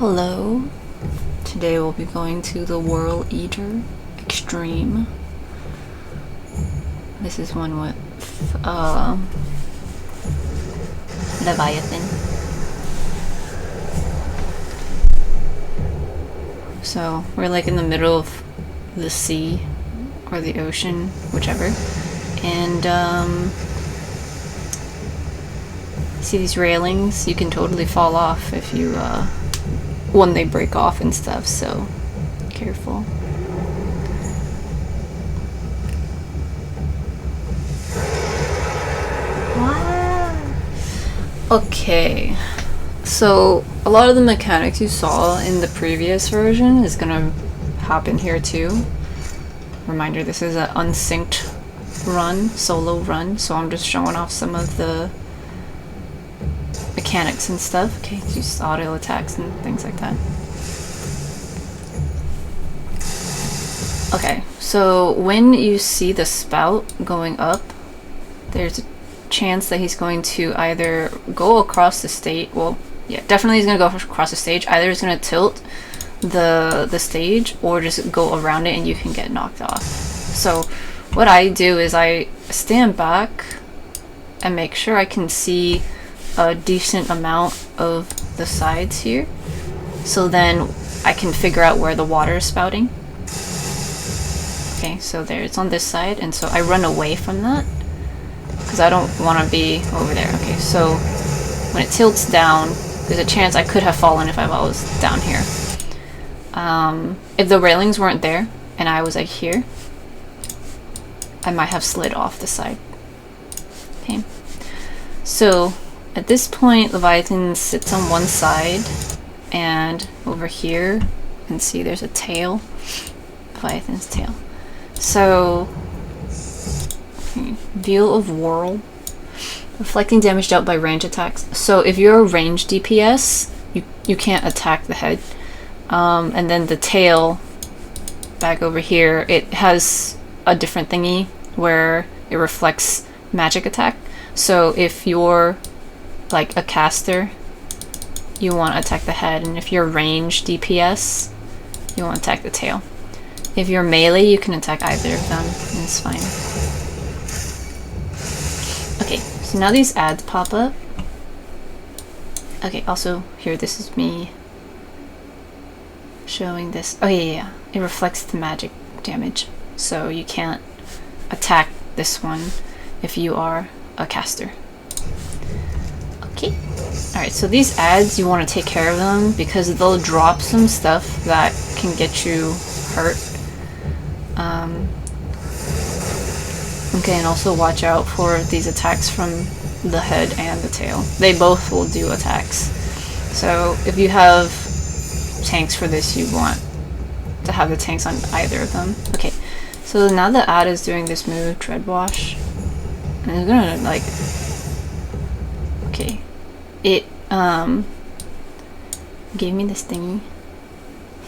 Hello. Today we'll be going to the Whorleater Extreme. This is one with Leviathan. So we're like in the middle of the sea or the ocean, whichever. And see these railings? You can totally fall off if you when they break off and stuff, so careful. Okay, so a lot of the mechanics you saw in the previous version is gonna happen here too. Reminder, this is an unsynced run, solo run, so I'm just showing off some of the mechanics and stuff. Okay, use auto attacks and things like that. Okay, so when you see the spout going up, there's a chance that he's going to either go across the stage. Well, yeah, definitely he's going to go across the stage. Either he's going to tilt the stage or just go around it and you can get knocked off. So what I do is I stand back and make sure I can see a decent amount of the sides here, so then I can figure out where the water is spouting. Okay, so there, it's on this side, and so I run away from that because I don't want to be over there. Okay, so when it tilts down, there's a chance I could have fallen if I was down here. If the railings weren't there and I was like here, I might have slid off the side. Okay, so at this point, Leviathan sits on one side, and over here, you can see there's a tail, Leviathan's tail. So, Veil of Whirl, reflecting damage dealt by range attacks. So if you're a range DPS, you can't attack the head. And then the tail, back over here, it has a different thingy where it reflects magic attack. So if you're like a caster, you want to attack the head, and if you're range DPS, you want to attack the tail. If you're melee, you can attack either of them, and it's fine. Okay, so now these ads pop up. Okay, also here, this is me showing this. Oh yeah, it reflects the magic damage, so you can't attack this one if you are a caster. Okay. Alright, so these ads, you want to take care of them because they'll drop some stuff that can get you hurt. Okay, and also watch out for these attacks from the head and the tail. They both will do attacks. So if you have tanks for this, you want to have the tanks on either of them. Okay, so now the ad is doing this move, Dread Wash. And it's gonna like... Okay. It gave me this thingy,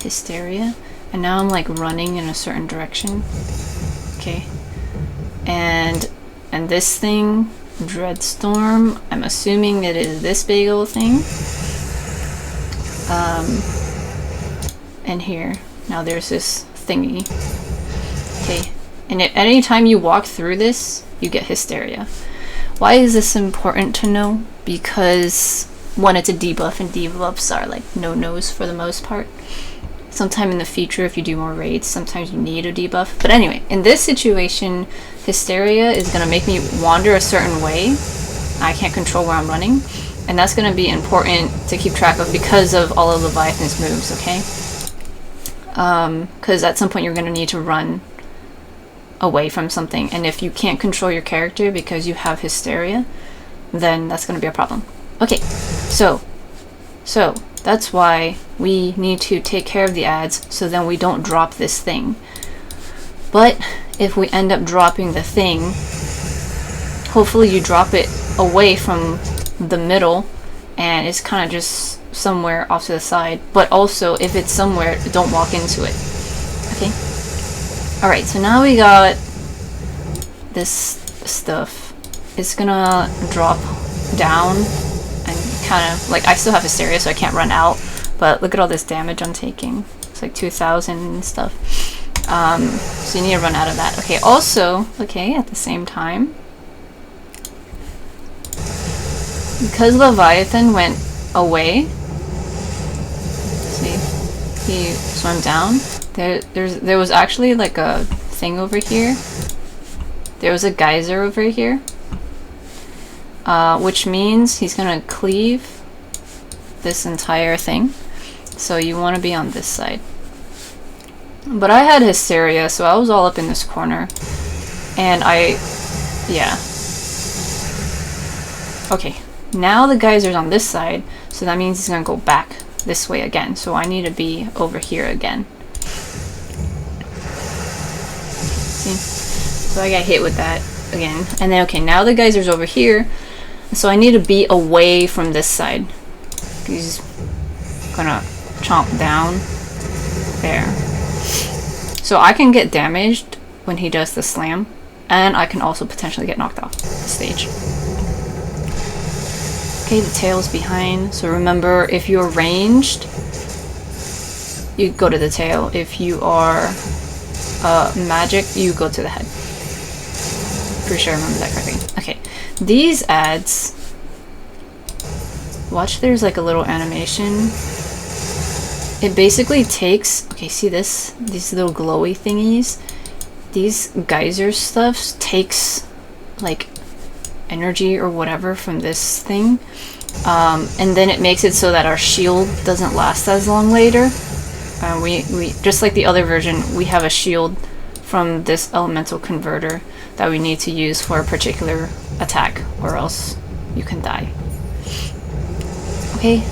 Hysteria, and now I'm like running in a certain direction. Okay, and this thing, Dreadstorm, I'm assuming it is this big old thing. And here, now there's this thingy. Okay, and at any time you walk through this, you get Hysteria. Why is this important to know? Because one, it's a debuff, and debuffs are like no-nos for the most part. Sometime in the future, if you do more raids, sometimes you need a debuff. But anyway, in this situation, Hysteria is going to make me wander a certain way. I can't control where I'm running, and that's going to be important to keep track of because of all of Leviathan's moves, okay? Because at some point you're going to need to run away from something, and if you can't control your character because you have Hysteria, then that's going to be a problem. Okay, so that's why we need to take care of the ads so then we don't drop this thing. But if we end up dropping the thing, hopefully you drop it away from the middle and it's kind of just somewhere off to the side. But also, if it's somewhere, don't walk into it. Okay? Alright, so now we got this stuff. It's gonna drop down and kind of, like, I still have Hysteria, so I can't run out, but look at all this damage I'm taking. It's like 2,000 and stuff. So you need to run out of that. Okay, also, okay, at the same time, because Leviathan went away, see, he swam down. There was actually like a thing over here. There was a geyser over here, which means he's gonna cleave this entire thing. So you want to be on this side. But I had hysteria, so I was all up in this corner, and yeah. Okay, now the geyser's on this side, so that means he's gonna go back this way again. So I need to be over here again. See? So I got hit with that again. And then, okay, now the geyser's over here, so I need to be away from this side. He's gonna chomp down there. So I can get damaged when he does the slam, and I can also potentially get knocked off the stage. Okay, the tail's behind, so remember, if you're ranged, you go to the tail. If you are magic, you go to the head. Pretty sure I remember that correctly. Okay, these ads, watch, there's like a little animation. It basically takes, okay, see this? These little glowy thingies? These geyser stuff takes like energy or whatever from this thing. And then it makes it so that our shield doesn't last as long later. We just like the other version, we have a shield from this elemental converter that we need to use for a particular attack, or else you can die. Okay,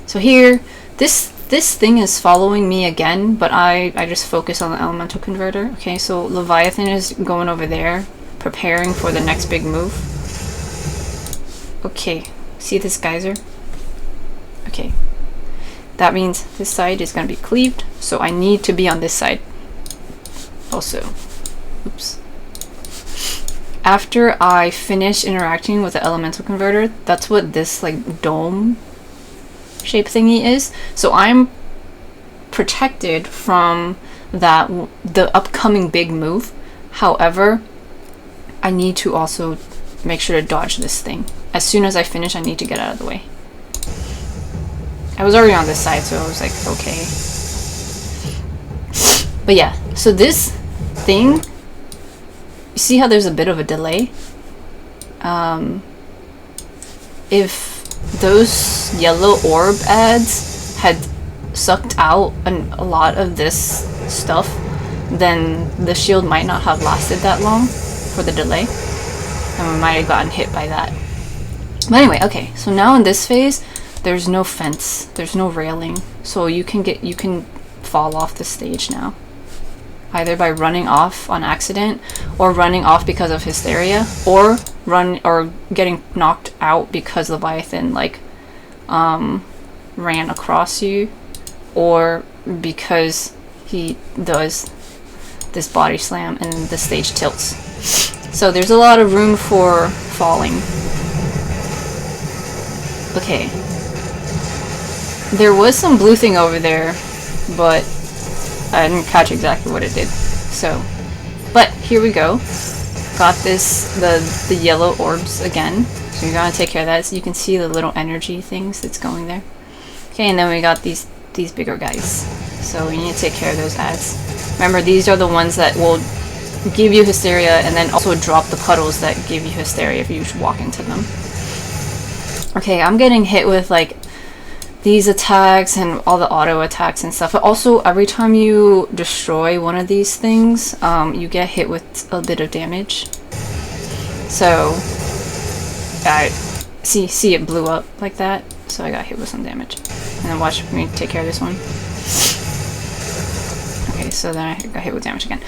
so here, this thing is following me again, but I just focus on the elemental converter. Okay, so Leviathan is going over there, preparing for the next big move. Okay, see this geyser? Okay, that means this side is going to be cleaved, so I need to be on this side also. Oops. After I finish interacting with the elemental converter, that's what this like dome shape thingy is. So I'm protected from the upcoming big move. However, I need to also make sure to dodge this thing. As soon as I finish, I need to get out of the way. I was already on this side, so I was like, okay. But yeah, so this thing, you see how there's a bit of a delay? If those yellow orb ads had sucked out a lot of this stuff, then the shield might not have lasted that long for the delay, and we might have gotten hit by that. But anyway, okay, so now in this phase, there's no fence, there's no railing, so you can fall off the stage now, either by running off on accident, or running off because of hysteria, or getting knocked out because Leviathan like ran across you, or because he does this body slam and the stage tilts. So there's a lot of room for falling. Okay, there was some blue thing over there, but I didn't catch exactly what it did. So, but here we go. Got this, the yellow orbs again. So you're gonna take care of that. So you can see the little energy things that's going there. Okay, and then we got these bigger guys. So we need to take care of those ads. Remember, these are the ones that will give you hysteria, and then also drop the puddles that give you hysteria if you walk into them. Okay, I'm getting hit with like these attacks and all the auto attacks and stuff. But also, every time you destroy one of these things, you get hit with a bit of damage. So, I see it blew up like that. So I got hit with some damage. And then watch me take care of this one. Okay, so then I got hit with damage again.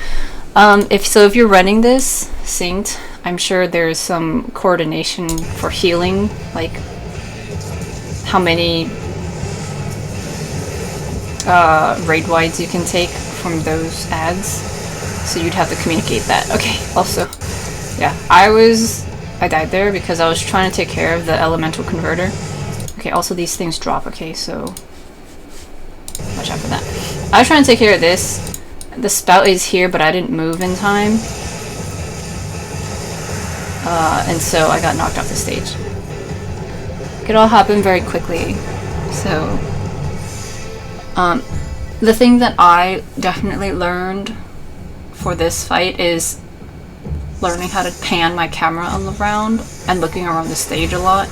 If you're running this synced, I'm sure there's some coordination for healing, like how many raid wides you can take from those ads. So you'd have to communicate that. Okay, also, yeah, I died there because I was trying to take care of the elemental converter. Okay, also these things drop, okay, so watch out for that. I was trying to take care of this. The spout is here, but I didn't move in time. And so I got knocked off the stage. It all happened very quickly. So, the thing that I definitely learned for this fight is learning how to pan my camera around and looking around the stage a lot.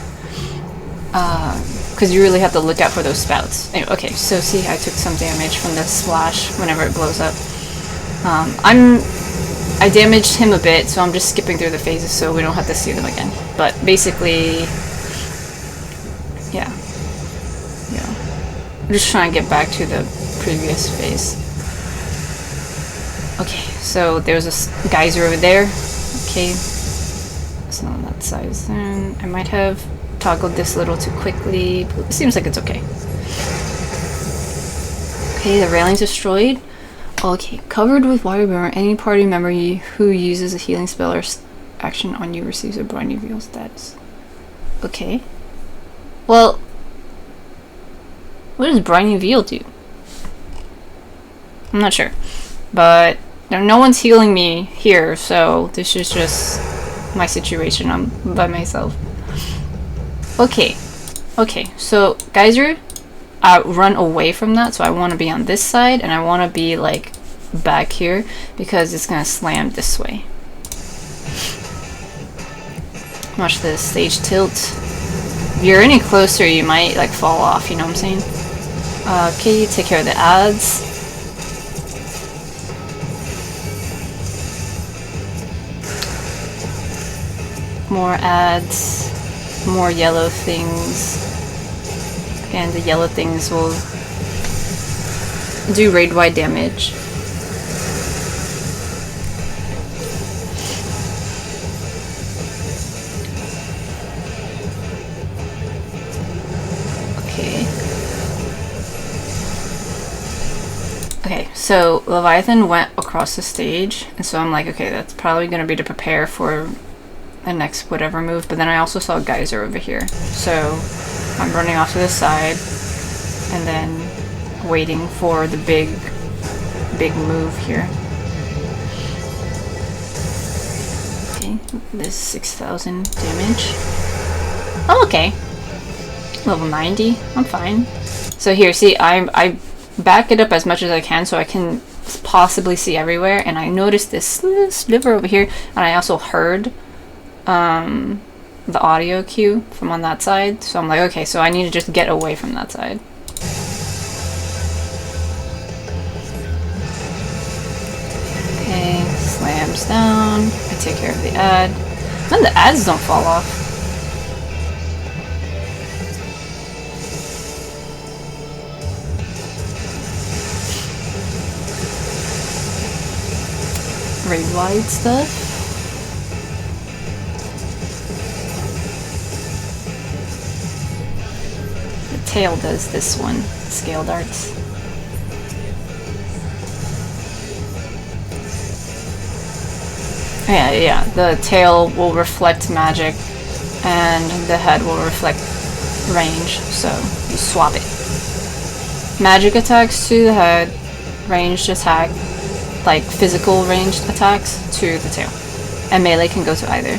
Because you really have to look out for those spouts. Anyway, okay, so see, I took some damage from the splash whenever it blows up. I damaged him a bit, so I'm just skipping through the phases so we don't have to see them again. But basically, yeah. I'm just trying to get back to the previous phase. Okay, so there's a geyser over there. Okay, it's not on that size. Then I might have toggled this a little too quickly. But it seems like it's okay. Okay, the railing's destroyed. Okay, covered with water burn, any party member who uses a healing spell or action on you receives a briny veil status. Okay. Well, what does briny veil do? I'm not sure. But no one's healing me here, so this is just my situation. I'm by myself. Okay. Okay, so geyser, I run away from that, so I want to be on this side, and I want to be like back here because it's gonna slam this way. Watch the stage tilt. If you're any closer, you might like fall off, you know what I'm saying? Okay, take care of the ads. More ads, more yellow things. And the yellow things will do raid-wide damage. Okay. Okay, so Leviathan went across the stage, and so I'm like, okay, that's probably going to be to prepare for the next whatever move, but then I also saw a geyser over here. So I'm running off to the side and then waiting for the big move here. Okay, this 6,000 damage. Oh, okay. Level 90, I'm fine. So here, see, I back it up as much as I can so I can possibly see everywhere, and I noticed this sliver over here, and I also heard the audio cue from on that side, so I'm like, okay, so I need to just get away from that side. Okay, slams down. I take care of the ad. And the ads don't fall off. Raid-wide stuff. Tail does this one, scale darts. Yeah, the tail will reflect magic and the head will reflect range, so you swap it. Magic attacks to the head, ranged attack, like physical ranged attacks to the tail. And melee can go to either.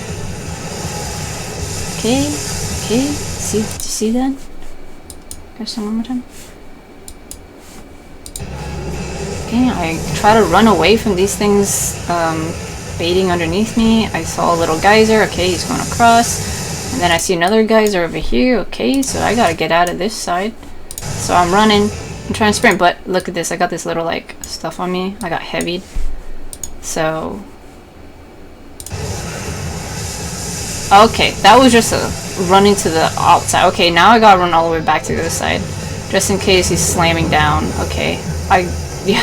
Okay, see that? One more time. Okay, I try to run away from these things baiting underneath me. I saw a little geyser. Okay, he's going across. And then I see another geyser over here. Okay, so I gotta get out of this side. So I'm running. I'm trying to sprint, but look at this. I got this little like stuff on me. I got heavied. So okay, that was just a running to the outside. Okay, now I gotta run all the way back to the other side, just in case he's slamming down. Okay, yeah,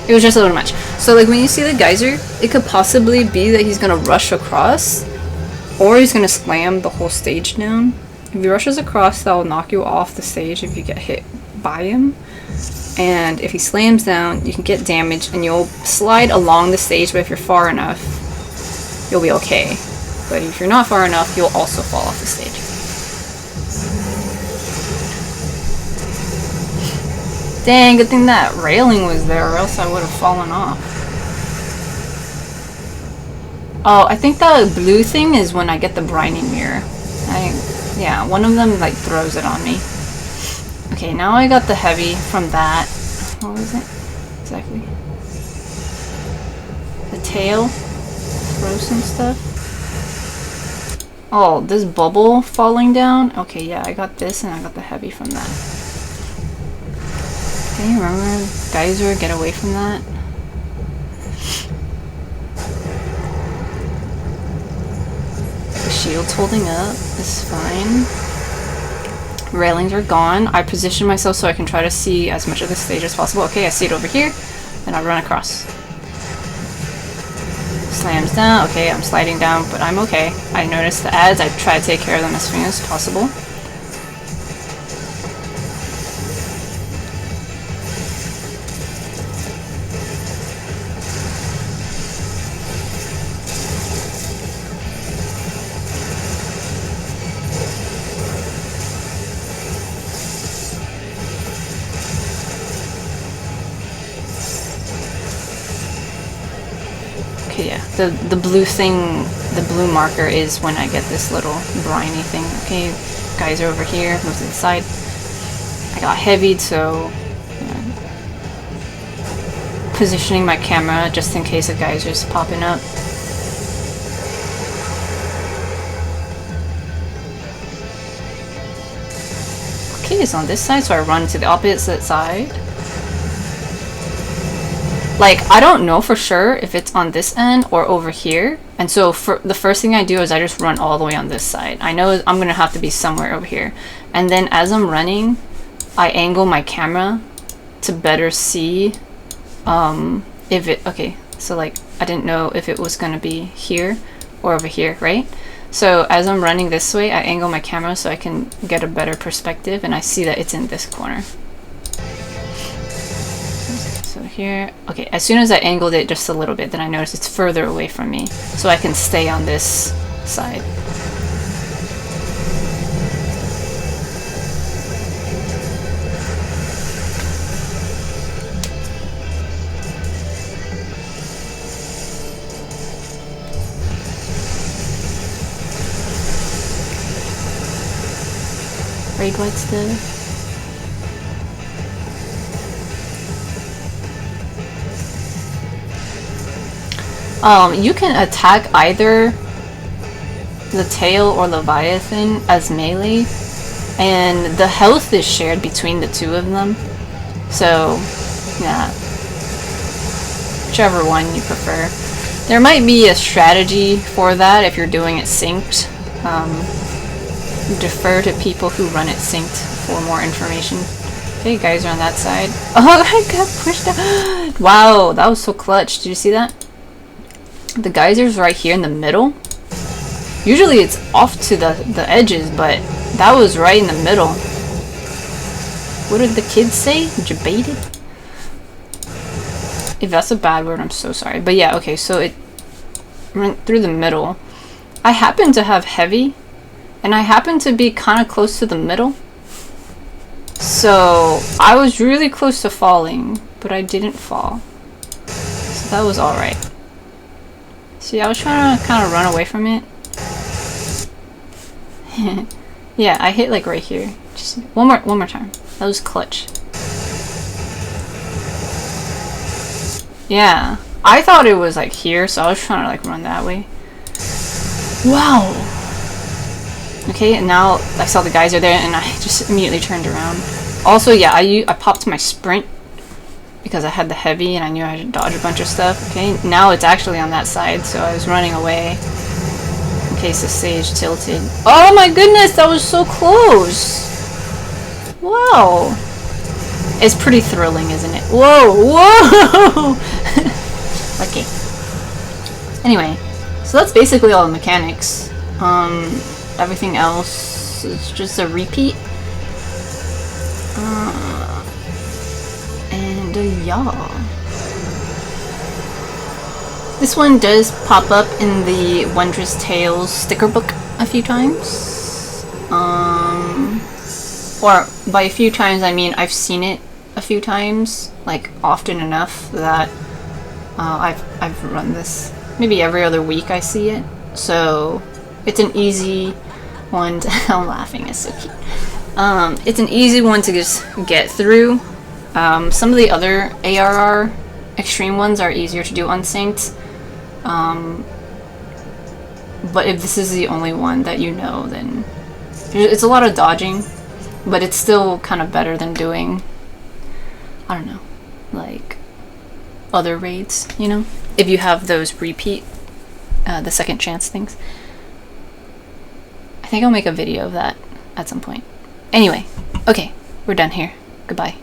it was just a little much. So like when you see the geyser, it could possibly be that he's gonna rush across, or he's gonna slam the whole stage down. If he rushes across, that will knock you off the stage if you get hit by him. And if he slams down, you can get damage and you'll slide along the stage, but if you're far enough, you'll be okay. But if you're not far enough, you'll also fall off the stage. Dang, good thing that railing was there or else I would have fallen off. Oh, I think the blue thing is when I get the briny mirror. Yeah, one of them like throws it on me. Okay, now I got the heavy from that. What was it? Exactly. The tail. Throw some stuff. Oh, this bubble falling down? Okay, yeah, I got this and I got the heavy from that. Okay, remember, geyser, get away from that. The shield's holding up, it's fine. Railings are gone. I position myself so I can try to see as much of the stage as possible. Okay, I see it over here, and I run across. Slams down. Okay, I'm sliding down, but I'm okay. I noticed the ads. I try to take care of them as soon as possible. Okay, yeah, the blue thing, the blue marker is when I get this little briny thing. Okay, guys are over here, move to the side. I got heavied, so positioning my camera just in case a geyser's popping up. Okay, it's on this side, so I run to the opposite side. Like, I don't know for sure if it's on this end or over here. And so for the first thing I do is I just run all the way on this side. I know I'm going to have to be somewhere over here. And then as I'm running, I angle my camera to better see if it... Okay, so like, I didn't know if it was going to be here or over here, right? So as I'm running this way, I angle my camera so I can get a better perspective and I see that it's in this corner. So here, okay, as soon as I angled it just a little bit, then I noticed it's further away from me, so I can stay on this side. Ray Blood still. You can attack either the tail or Leviathan as melee, and the health is shared between the two of them. So, yeah, whichever one you prefer. There might be a strategy for that if you're doing it synced. Defer to people who run it synced for more information. Okay, guys are on that side. Oh, I got pushed out. Wow, that was so clutch. Did you see that? The geyser's right here in the middle. Usually it's off to the edges, but that was right in the middle. What did the kids say? Debated? If that's a bad word, I'm so sorry. But yeah, okay, so it went through the middle. I happen to have heavy, and I happen to be kind of close to the middle. So I was really close to falling, but I didn't fall. So that was alright. See, I was trying to kind of run away from it. Yeah, I hit like right here. Just one more time. That was clutch. Yeah, I thought it was like here, so I was trying to like run that way. Wow. Okay, and now I saw the geyser there, and I just immediately turned around. Also, yeah, I popped my sprint because I had the heavy and I knew I had to dodge a bunch of stuff. Okay, now it's actually on that side, so I was running away in case the stage tilted. Oh my goodness, that was so close! Wow! It's pretty thrilling, isn't it? Whoa! Whoa! Okay. Anyway, so that's basically all the mechanics. Everything else is just a repeat. Yeah. This one does pop up in the Wondrous Tales sticker book a few times. Or by a few times I mean I've seen it a few times, like often enough that I've run this maybe every other week. I see it, so it's an easy one to I'm laughing, it's so cute. It's an easy one to just get through. Some of the other ARR extreme ones are easier to do unsynced, but if this is the only one that you know, then it's a lot of dodging, but it's still kind of better than doing, I don't know, like other raids, you know, if you have those repeat the second chance things. I think I'll make a video of that at some point. Anyway, okay, we're done here. Goodbye.